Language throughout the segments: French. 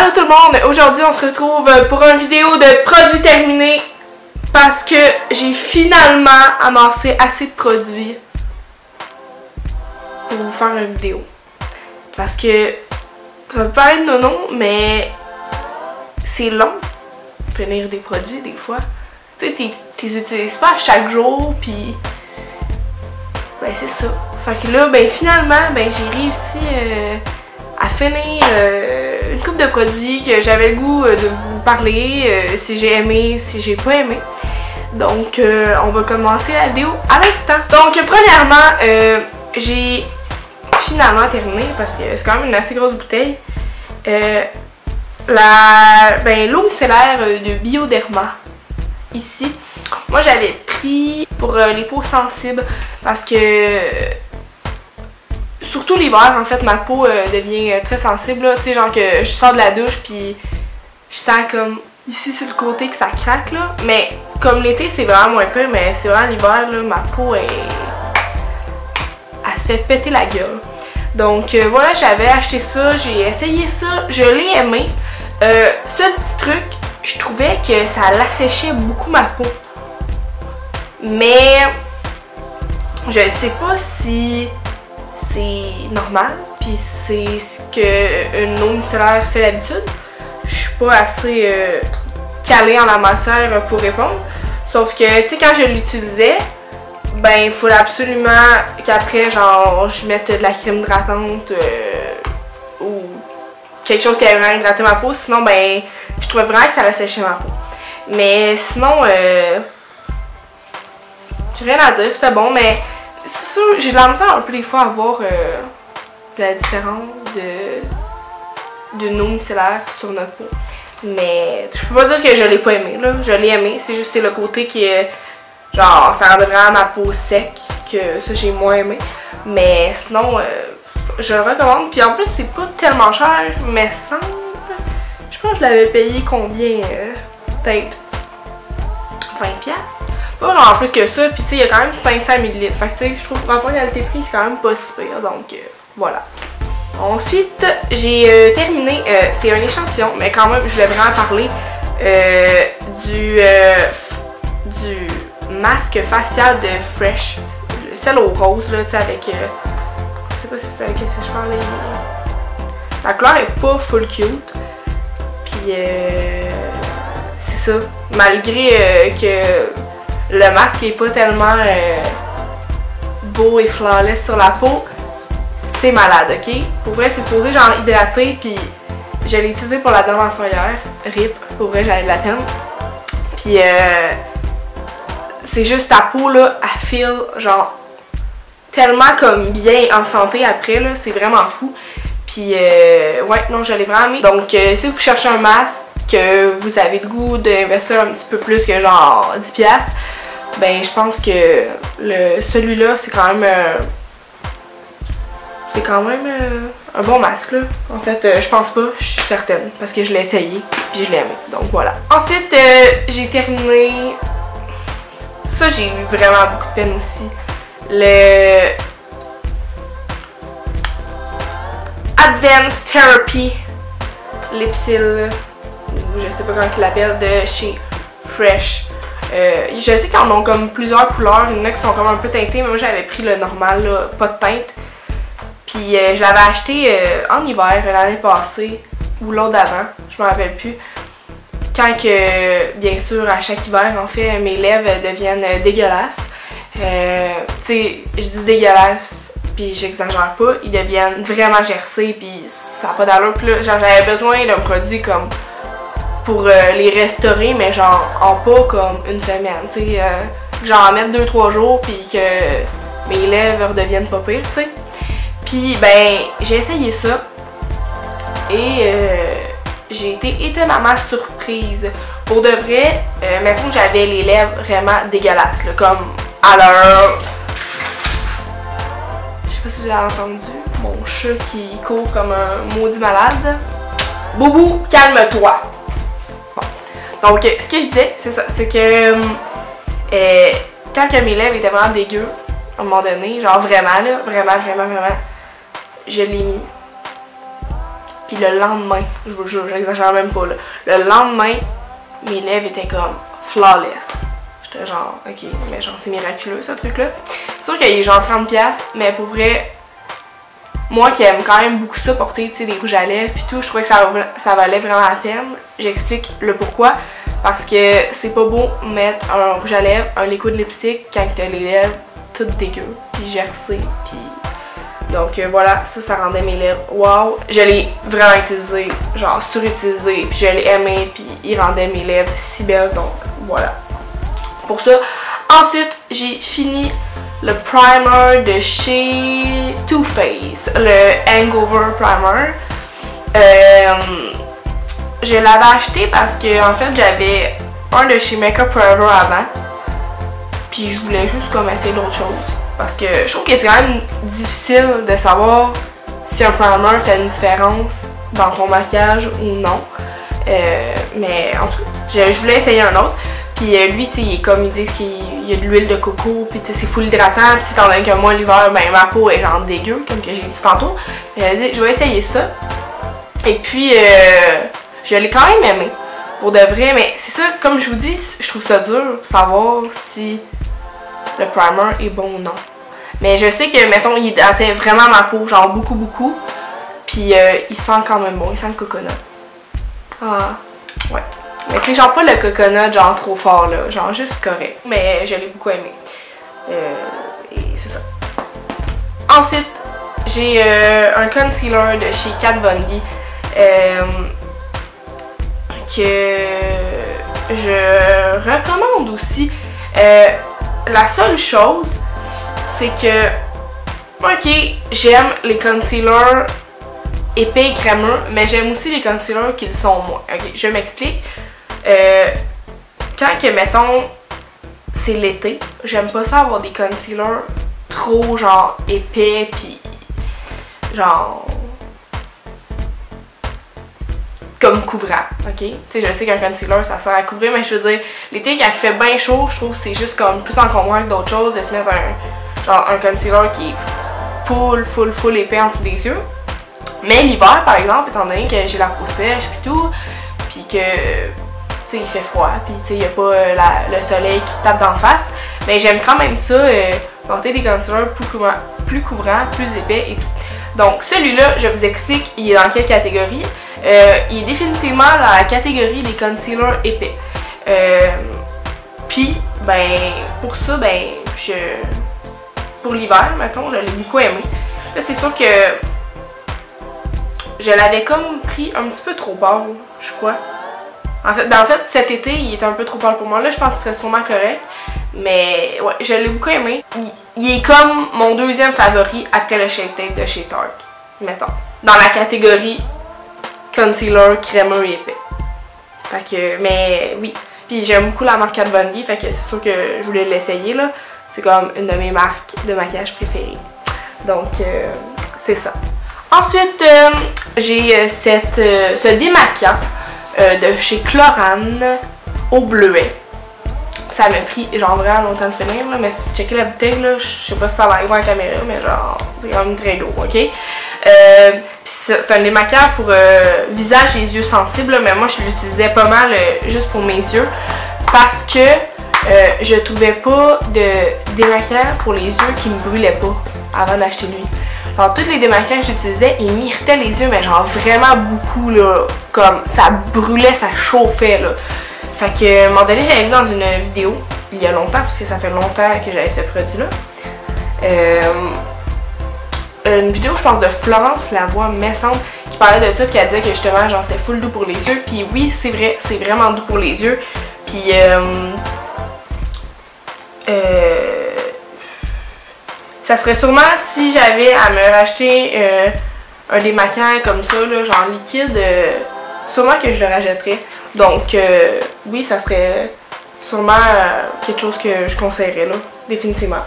Allô tout le monde, aujourd'hui on se retrouve pour une vidéo de produits terminés parce que j'ai finalement amassé assez de produits pour vous faire une vidéo. Parce que ça peut paraître nono, mais c'est long finir des produits des fois. Tu sais, tu les utilises pas à chaque jour, puis ben c'est ça. Fait que là, ben finalement, ben j'ai réussi à finir une couple de produits que j'avais le goût de vous parler, si j'ai aimé, si j'ai pas aimé. Donc on va commencer la vidéo à l'instant. Donc premièrement, j'ai finalement terminé parce que c'est quand même une assez grosse bouteille. L'eau micellaire de Bioderma ici. Moi j'avais pris pour les peaux sensibles parce que surtout l'hiver, en fait, ma peau devient très sensible, tu sais, genre que je sors de la douche puis je sens comme ici c'est le côté que ça craque là, mais comme l'été c'est vraiment moins pire, mais c'est vraiment l'hiver là, ma peau elle se fait péter la gueule. Donc voilà, j'avais acheté ça, j'ai essayé ça, je l'ai aimé. Seul petit truc, je trouvais que ça l'asséchait beaucoup ma peau. Mais je sais pas si c'est normal, puis c'est ce qu'une eau micellaire fait d'habitude. Je suis pas assez calée en la matière pour répondre. Sauf que, tu sais, quand je l'utilisais, ben, il fallait absolument qu'après, genre, je mette de la crème hydratante ou quelque chose qui allait vraiment hydrater ma peau. Sinon, ben, je trouvais vraiment que ça allait sécher ma peau. Mais sinon, j'ai rien à dire, c'était bon, mais c'est sûr, j'ai de la misère un peu des fois à voir la différence d'une eau micellaire sur notre peau. Mais je peux pas dire que je l'ai pas aimé, là. Je l'ai aimé, c'est juste c'est le côté qui est genre, ça rendait vraiment ma peau sec, que ça j'ai moins aimé. Mais sinon, je le recommande. Puis en plus, c'est pas tellement cher, mais semble. Je pense que je l'avais payé combien? Peut-être 20$. Pas vraiment plus que ça, puis tu sais, il y a quand même 500 ml. Fait que tu sais, je trouve que rapport qualité-prix, c'est quand même pas si pire, donc voilà. Ensuite, j'ai terminé, c'est un échantillon, mais quand même, je voulais vraiment parler du masque facial de Fresh. Celle au rose, là, tu sais, avec, je sais pas si c'est avec ce que je parle, la couleur est pas full cute, puis c'est ça, malgré que le masque est pas tellement beau et flawless sur la peau, c'est malade, ok? Pour vrai, c'est supposé genre hydrater, puis je l'ai utilisé pour la dent enfolière, RIP, pour vrai, j'avais de la peine. Puis c'est juste ta peau là, elle feel genre tellement comme bien en santé après là, c'est vraiment fou. Puis ouais, non, je l'ai vraiment aimé. Donc si vous cherchez un masque, que vous avez le goût d'investir un petit peu plus que genre 10$, ben je pense que celui-là c'est quand même un bon masque là. En fait, je pense pas, je suis certaine parce que je l'ai essayé puis je l'ai aimé. Donc voilà. Ensuite, j'ai terminé. Ça, j'ai eu vraiment beaucoup de peine aussi. Le Advanced Therapy Lipsil, je sais pas comment ils l'appellent, de chez Fresh. Je sais qu'ils en ont comme plusieurs couleurs, il y en a qui sont comme un peu teintées, mais moi j'avais pris le normal, là, pas de teinte. Puis je l'avais acheté en hiver l'année passée, ou l'autre d'avant, je me rappelle plus. Quand que, bien sûr, à chaque hiver, en fait, mes lèvres deviennent dégueulasses. Tu sais, je dis dégueulasses, puis j'exagère pas, ils deviennent vraiment gercés, puis ça n'a pas d'allure. Puis là, j'avais besoin d'un produit comme pour les restaurer, mais genre en pas comme une semaine, tu sais, genre en mettre 2-3 jours, puis que mes lèvres redeviennent pas pires, tu sais. Puis ben, j'ai essayé ça, et j'ai été étonnamment surprise. Pour de vrai, maintenant que j'avais les lèvres vraiment dégueulasses, là, comme à l'heure. Je sais pas si vous avez entendu mon chat qui court comme un maudit malade. Boubou, calme-toi! Bon. Donc, ce que je disais, c'est ça, c'est que quand que mes lèvres étaient vraiment dégueu, à un moment donné, genre vraiment là, vraiment, je l'ai mis. Puis le lendemain, je vous jure, j'exagère même pas là, le lendemain, mes lèvres étaient comme flawless. J'étais genre, ok, mais genre c'est miraculeux ce truc là. C'est sûr qu'il est genre 30$, mais pour vrai, moi qui aime quand même beaucoup ça, porter des rouges à lèvres pis tout, je trouvais que ça valait vraiment la peine. J'explique le pourquoi. Parce que c'est pas beau mettre un rouge à lèvres, un liquid lipstick quand t'as les lèvres toutes dégueu, pis gercées, pis... Donc voilà, ça rendait mes lèvres wow. Je l'ai vraiment utilisé, genre surutilisé, puis je l'ai aimé, puis il rendait mes lèvres si belles, donc voilà. Pour ça, ensuite j'ai fini le primer de chez Too Faced, le Hangover Primer. Je l'avais acheté parce que en fait j'avais un de chez Makeup Forever avant, puis je voulais juste comme essayer d'autres choses. Parce que je trouve que c'est quand même difficile de savoir si un primer fait une différence dans ton maquillage ou non. Mais en tout cas, je voulais essayer un autre. Puis lui, tu sais, il est comme ils disent qu'il y a de l'huile de coco, puis tu sais, c'est full hydratant. Puis étant donné que moi, l'hiver, ben ma peau est genre dégueu, comme que j'ai dit tantôt. J'ai dit, je vais essayer ça. Et puis, je l'ai quand même aimé. Pour de vrai, mais c'est ça, comme je vous dis, je trouve ça dur de savoir si le primer est bon ou non. Mais je sais que, mettons, il hydratait vraiment ma peau, genre beaucoup. Puis il sent quand même bon, il sent le coconut. Ah, ouais. Mais tu sais, genre pas le coconut, genre trop fort, là. Genre juste correct. Mais je l'ai beaucoup aimé. Et c'est ça. Ensuite, j'ai un concealer de chez Kat Von D. Que je recommande aussi. La seule chose, c'est que, ok, j'aime les concealers épais et crémeux, mais j'aime aussi les concealers qui le sont moins. Ok, je m'explique. Quand que, mettons, c'est l'été, j'aime pas ça avoir des concealers trop, genre, épais, pis genre... comme couvrant, ok? Tu sais, je sais qu'un concealer, ça sert à couvrir, mais je veux dire, l'été, quand il fait bien chaud, je trouve que c'est juste comme plus encombrant que d'autres choses de se mettre un concealer qui est full épais en dessous des yeux. Mais l'hiver, par exemple, étant donné que j'ai la peau sèche pis tout, pis que, tu sais, il fait froid, pis tu sais, il y a pas le soleil qui tape d'en face, mais j'aime quand même ça, porter des concealers plus couvrants, plus épais et tout. Donc, celui-là, je vous explique, il est dans quelle catégorie. Il est définitivement dans la catégorie des concealers épais. Puis, ben, pour ça, ben, pour l'hiver, mettons, je l'ai beaucoup aimé. Là, c'est sûr que je l'avais comme pris un petit peu trop pâle, je crois. En fait, cet été, il était un peu trop pâle pour moi. Là, je pense que ce serait sûrement correct. Mais, ouais, je l'ai beaucoup aimé. Il est comme mon deuxième favori après le Shape Tape de chez Tarte, mettons. Dans la catégorie concealer crémeux et épais. Fait que, mais oui. Puis j'aime beaucoup la marque Kat Von D, fait que c'est sûr que je voulais l'essayer là. C'est comme une de mes marques de maquillage préférées. Donc, c'est ça. Ensuite, j'ai ce démaquillant de chez Chlorane au bleuet. Ça m'a pris genre vraiment longtemps de finir, là, mais si tu checkais la bouteille, là, je sais pas si ça va arriver en caméra, mais genre, c'est quand même très gros, ok? C'est un démaquillant pour visage et yeux sensibles, là, mais moi je l'utilisais pas mal juste pour mes yeux, parce que je trouvais pas de démaquillant pour les yeux qui me brûlaient pas avant d'acheter lui. Alors, tous les démaquillants que j'utilisais, ils m'irritaient les yeux, mais genre vraiment beaucoup, là, comme ça brûlait, ça chauffait, là. Fait que, à un moment donné, j'avais vu dans une vidéo, il y a longtemps, parce que ça fait longtemps que j'avais ce produit-là, une vidéo, je pense, de Florence Lavoie, me semble, qui parlait de ça, qui a dit que justement, genre, c'était full doux pour les yeux. Puis oui, c'est vrai, c'est vraiment doux pour les yeux. Puis, ça serait sûrement, si j'avais à me racheter un démaquillant comme ça, là, genre liquide, sûrement que je le rachèterais. Donc, oui, ça serait sûrement quelque chose que je conseillerais, là, définitivement.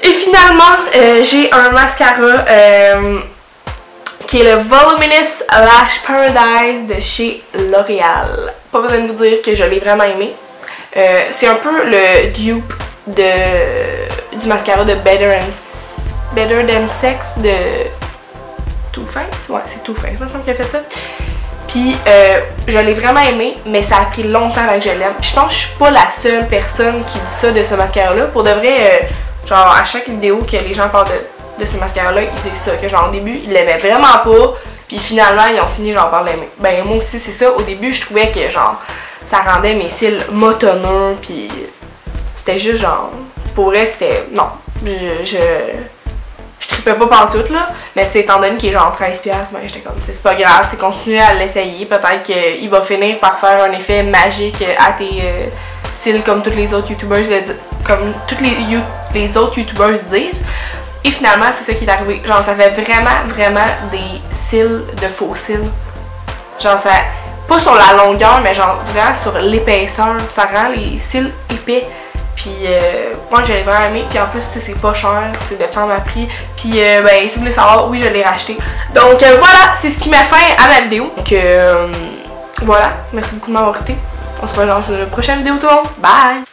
Et finalement, j'ai un mascara qui est le Voluminous Lash Paradise de chez L'Oréal. Pas besoin de vous dire que je l'ai vraiment aimé. C'est un peu le dupe du mascara de Better Than Sex de Too Faced? Ouais, c'est Too Faced, je me semble qu'il a fait ça. Puis je l'ai vraiment aimé, mais ça a pris longtemps avant que je l'aime. Puis je pense que je suis pas la seule personne qui dit ça de ce mascara-là. Pour de vrai, genre à chaque vidéo que les gens parlent de ce mascara-là, ils disent ça, que genre au début, ils l'aimaient vraiment pas, puis finalement, ils ont fini genre par l'aimer. Ben moi aussi, c'est ça. Au début, je trouvais que genre, ça rendait mes cils motonneux, puis c'était juste genre, pour vrai, c'était, non, je trippais pas pantoute là, mais tu sais, étant donné qu'il est genre 13$, ben j'étais comme, tu sais, c'est pas grave, tu sais, continuer à l'essayer, peut-être qu'il va finir par faire un effet magique à tes cils comme tous les autres youtubers, comme tous les autres youtubers disent. Et finalement, c'est ça qui est arrivé. Genre, ça fait vraiment des cils de faux cils. Genre, ça, pas sur la longueur, mais genre vraiment sur l'épaisseur, ça rend les cils épais. Puis moi j'ai vraiment aimé, puis en plus c'est pas cher, c'est de femme à prix. Puis ben si vous voulez savoir, oui je l'ai racheté. Donc voilà, c'est ce qui met fin à ma vidéo. Donc voilà, merci beaucoup de m'avoir écouté. On se revoit dans une prochaine vidéo tout le monde. Bye!